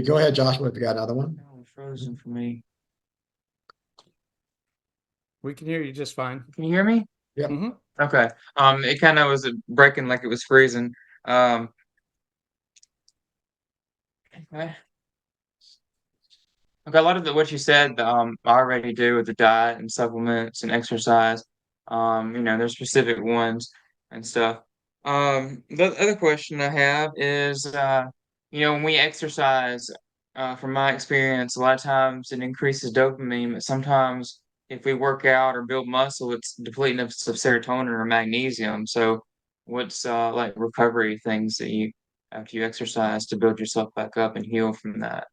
Go ahead, Joshua, if you got another one. Oh, frozen for me. We can hear you just fine. Can you hear me? Yeah. Mm-hmm. Okay. It kind of was breaking like it was freezing. Okay. Okay, a lot of what you said, I already do with the diet and supplements and exercise. There's specific ones and stuff. The other question I have is, when we exercise, from my experience, a lot of times it increases dopamine, but sometimes if we work out or build muscle, it's depleting us of serotonin or magnesium. So, what's like recovery things that you after you exercise to build yourself back up and heal from that?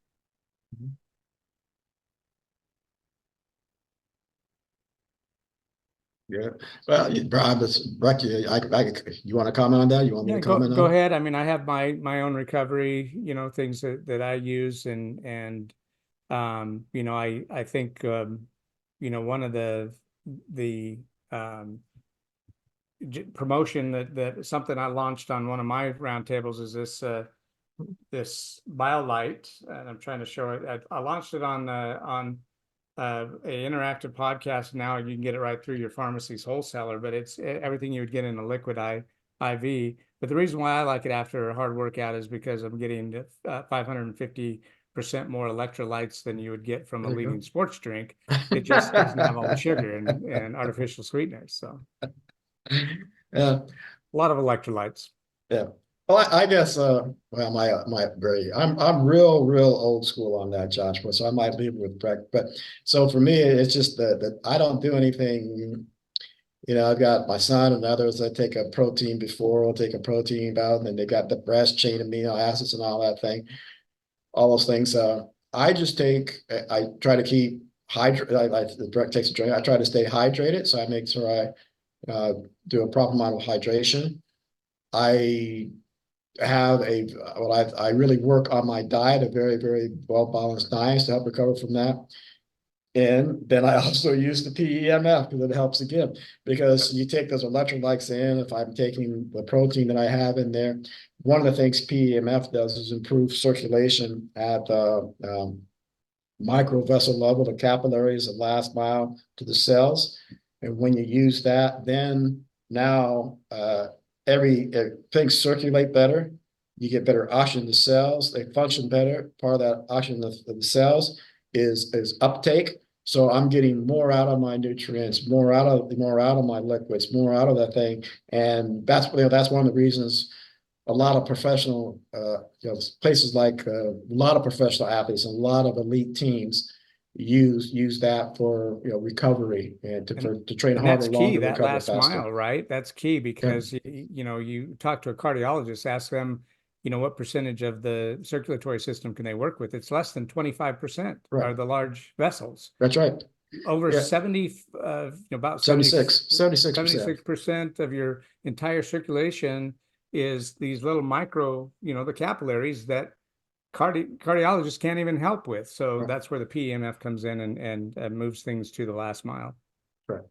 Yeah. Well, Brian, Breck, you want to comment on that? You want me Yeah, to go comment go on it? ahead. I mean, I have my own recovery, things that I use, and I think one of the um promotion that something I launched on one of my roundtables is this BioLite, and I'm trying to show it. I launched it on a interactive podcast. Now you can get it right through your pharmacy's wholesaler, but it's everything you would get in a liquid IV. But the reason why I like it after a hard workout is because I'm getting 550% more electrolytes than you would get from a There you leading go. sports drink. It just doesn't have all the sugar and artificial sweeteners. So Yeah, a lot of electrolytes. yeah. Well, I guess, well, I'm real old school on that, Joshua, so I might leave it with Breck. But so for me, it's just that I don't do anything. I've got my son and others that take a protein before, will take a protein out, and then they got the branched chain amino acids and all that thing, all those things. I try to keep hydrated. The direct takes a drink. I try to stay hydrated, so I make sure I do a proper amount of hydration. I have I really work on my diet, a very, very well balanced diet to help recover from that. And then I also use the PEMF because it helps again. Because you take those electrolytes in, if I'm taking the protein that I have in there, one of the things PEMF does is improve circulation at the micro vessel level, the capillaries, the last mile to the cells. And when you use that, then now things circulate better. You get better oxygen in the cells. They function better. Part of that oxygen of the cells is uptake. So I'm getting more out of my nutrients, more out of my liquids, more out of that thing. And that's one of the reasons a lot of professional places like a lot of professional athletes and a lot of elite teams use that for recovery and to train And harder, that's key, longer, that recover last faster. mile, right? That's key Yeah, because you talk to a cardiologist, ask them, what percentage of the circulatory system can they work with? It's less than 25% right. are the large vessels. That's right. Over Yeah, 70, about 76%. 76% of your entire circulation is these little micro, the capillaries that cardiologists can't even help with. So Right, that's where the PEMF comes in and moves things to the last mile. right.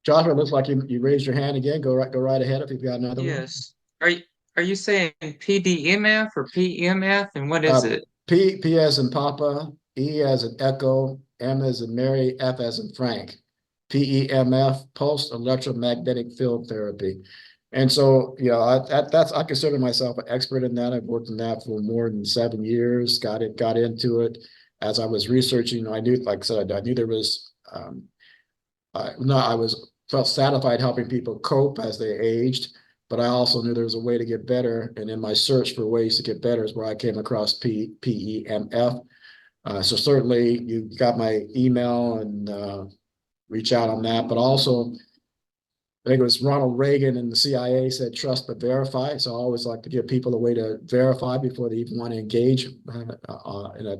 Joshua, looks like you raised your hand again. Go right ahead if you've got another one. Yes. Are you saying PDMF or PMF, and what is Uh, it? P as in Papa, E as in Echo, M as in Mary, F as in Frank. PEMF, pulsed electromagnetic field therapy. And so, I consider myself an expert in that. I've worked in that for more than 7 years. Got into it as I was researching. I knew, like I said, I knew there was. I was felt satisfied helping people cope as they aged, but I also knew there was a way to get better. And in my search for ways to get better is where I came across PEMF. So certainly you got my email and reach out on that. But also, I think it was Ronald Reagan and the CIA said, trust but verify. So I always like to give people a way to verify before they even want to engage in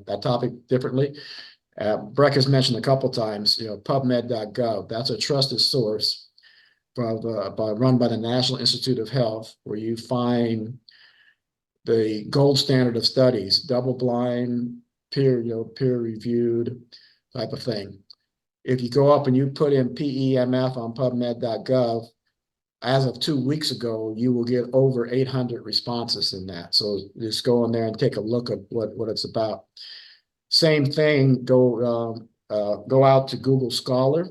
a topic differently. Breck has mentioned a couple times, PubMed.gov. That's a trusted source run by the National Institute of Health, where you find the gold standard of studies, double-blind, peer-reviewed type of thing. If you go up and you put in PEMF on PubMed.gov, as of 2 weeks ago, you will get over 800 responses in that. So just go in there and take a look at what it's about. Same thing, go out to Google Scholar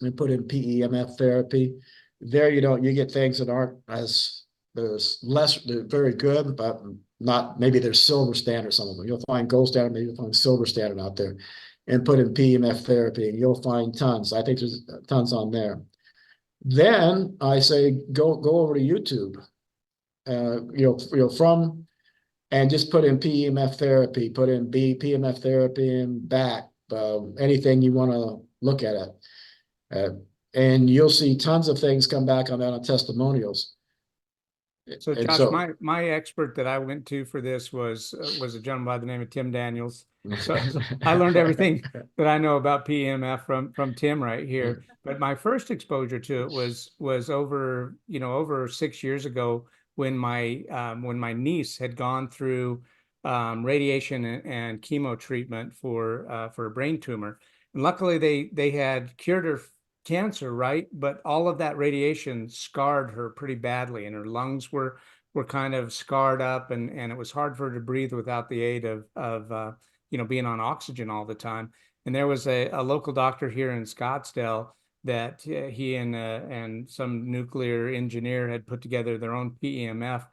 and put in PEMF therapy. There you get things that aren't as there's less, they're very good, but not, maybe there's silver standard, some of them. You'll find gold standard, maybe you'll find silver standard out there, and put in PEMF therapy, and you'll find tons. I think there's tons on there. Then I say, go over to YouTube, from, and just put in PEMF therapy, put in PEMF therapy and back, anything you want to look at it. And you'll see tons of things come back on that on testimonials. So And Josh, so, my expert that I went to for this was a gentleman by the name of Tim Daniels. So I learned everything that I know about PEMF from Tim right here. But my first exposure to it was over 6 years ago when my niece had gone through radiation and chemo treatment for a brain tumor. And luckily they had cured her cancer, right? But all of that radiation scarred her pretty badly, and her lungs were kind of scarred up, and it was hard for her to breathe without the aid of being on oxygen all the time. And there was a local doctor here in Scottsdale that he and some nuclear engineer had put together their own PEMF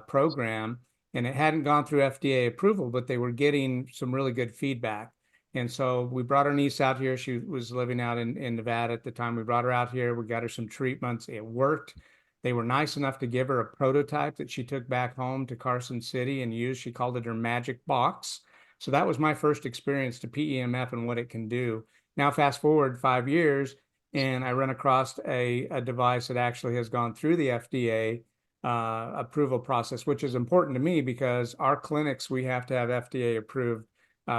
program, and it hadn't gone through FDA approval, but they were getting some really good feedback. And so we brought our niece out here. She was living out in Nevada at the time. We brought her out here. We got her some treatments. It worked. They were nice enough to give her a prototype that she took back home to Carson City and used. She called it her magic box. So that was my first experience to PEMF and what it can do. Now, fast forward 5 years, and I run across a device that actually has gone through the FDA approval process, which is important to me because our clinics, we have to have FDA approved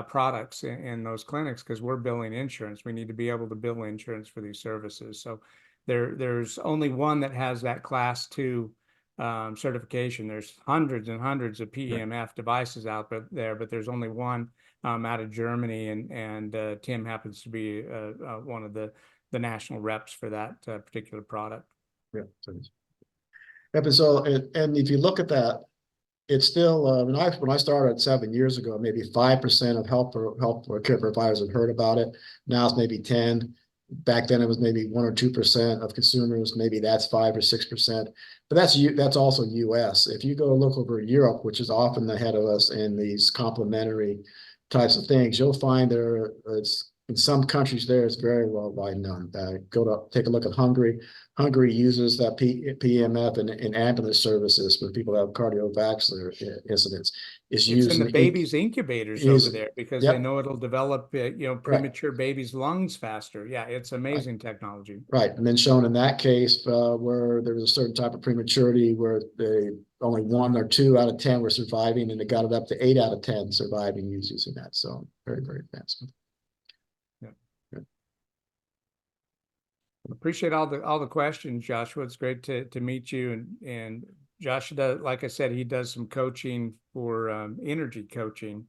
products in those clinics because we're billing insurance. We need to be able to bill insurance for these services. So there's only one that has that class 2 certification. There's hundreds and hundreds of PEMF devices out there, but there's only one out of Germany, and Tim happens to be one of the national reps for that particular product. yeah. So, and if you look at that, it's still, when I started 7 years ago, maybe 5% of health care providers had heard about it. Now it's maybe 10. Back then it was maybe 1 or 2% of consumers. Maybe that's 5 or 6%. But that's also US. If you go look over Europe, which is often ahead of us in these complementary types of things, you'll find it's in some countries there it's very well known. Take a look at Hungary. Hungary uses that PEMF in ambulance services for people that have cardiovascular incidents. It's used in the babies' incubators over there because they know it'll develop premature babies' lungs faster. Yeah, it's amazing technology. Right, and then shown in that case where there was a certain type of prematurity where only 1 or 2 out of 10 were surviving, and it got it up to 8 out of 10 surviving using that. So very, very advanced. Appreciate all the questions, Joshua. It's great to meet you. And Josh does, like I said, he does some coaching for energy coaching,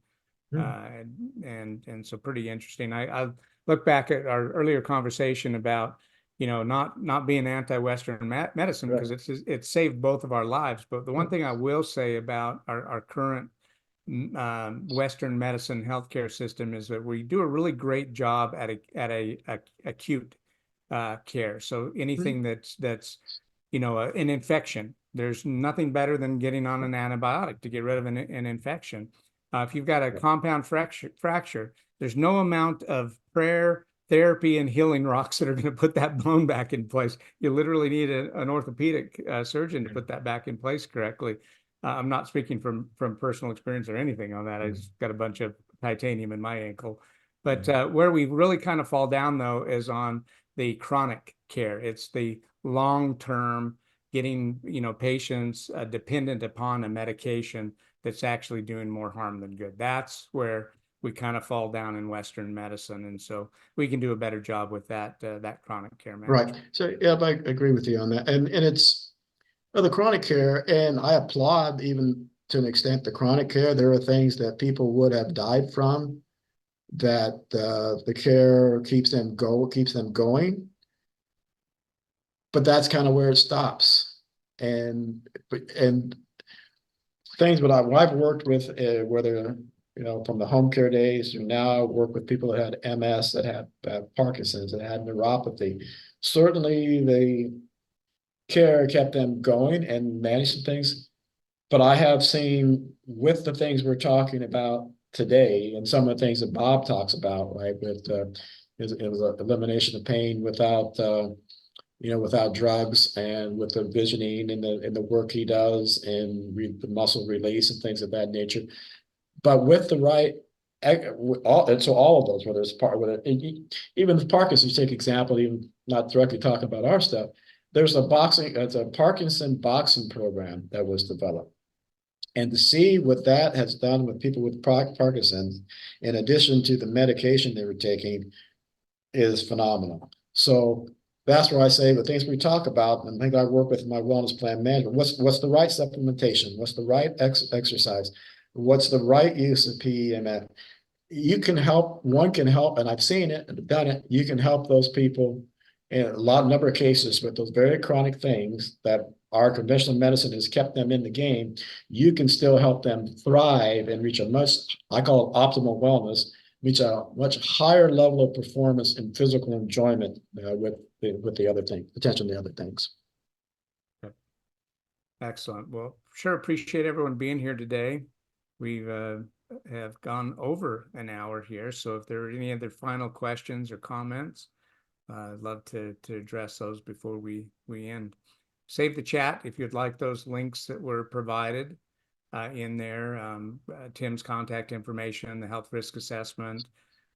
and so pretty interesting. I look back at our earlier conversation about not being anti-Western medicine because it's saved both of our lives. But the one thing I will say about our current Western medicine healthcare system is that we do a really great job at a acute care. So anything that's an infection, there's nothing better than getting on an antibiotic to get rid of an infection. If you've got a compound fracture, there's no amount of prayer, therapy, and healing rocks that are going to put that bone back in place. You literally need an orthopedic surgeon to put that back in place correctly. I'm not speaking from personal experience or anything on that. I just got a bunch of titanium in my ankle. But where we really kind of fall down, though, is on the chronic care. It's the long-term getting, patients dependent upon a medication that's actually doing more harm than good. That's where we kind of fall down in Western medicine. And so we can do a better job with that chronic care management. Right. So yeah, I agree with you on that. And it's the chronic care, and I applaud even to an extent the chronic care. There are things that people would have died from that the care keeps them going, but that's kind of where it stops. And things that I've worked with, whether from the home care days to now, work with people that had MS, that had Parkinson's, that had neuropathy. Certainly, they care kept them going and managed things. But I have seen with the things we're talking about today and some of the things that Bob talks about, right, with it was a elimination of pain without without drugs, and with the visioning and the work he does and the muscle release and things of that nature. But with the right all of those, whether it's even with Parkinson's, you take example, even not directly talking about our stuff, there's a Parkinson boxing program that was developed. And to see what that has done with people with Parkinson's, in addition to the medication they were taking, is phenomenal. So that's where I say the things we talk about, and things I work with in my wellness plan management, what's the right supplementation? What's the right exercise? What's the right use of PEMF? You can help, one can help, and I've seen it and done it. You can help those people in a number of cases with those very chronic things that our conventional medicine has kept them in the game. You can still help them thrive and reach I call it optimal wellness, reach a much higher level of performance and physical enjoyment with the other thing, attention to the other things. Excellent. Well, sure appreciate everyone being here today. We've have gone over an hour here, so if there are any other final questions or comments, I'd love to address those before we end. Save the chat if you'd like those links that were provided in there. Tim's contact information, the health risk assessment.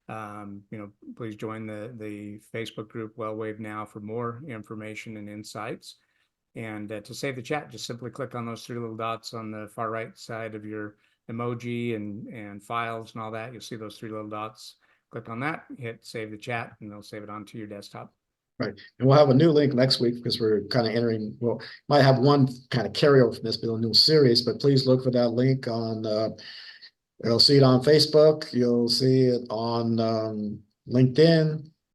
Please join the Facebook group WellWave Now for more information and insights. And to save the chat, just simply click on those three little dots on the far right side of your emoji and files and all that. You'll see those three little dots. Click on that, hit save the chat, and they'll save it onto your desktop. Right. And we'll have a new link next week because we're kind of might have one kind of carryover from this, but a new series, but please look for that link on, you'll see it on Facebook. You'll see it on LinkedIn.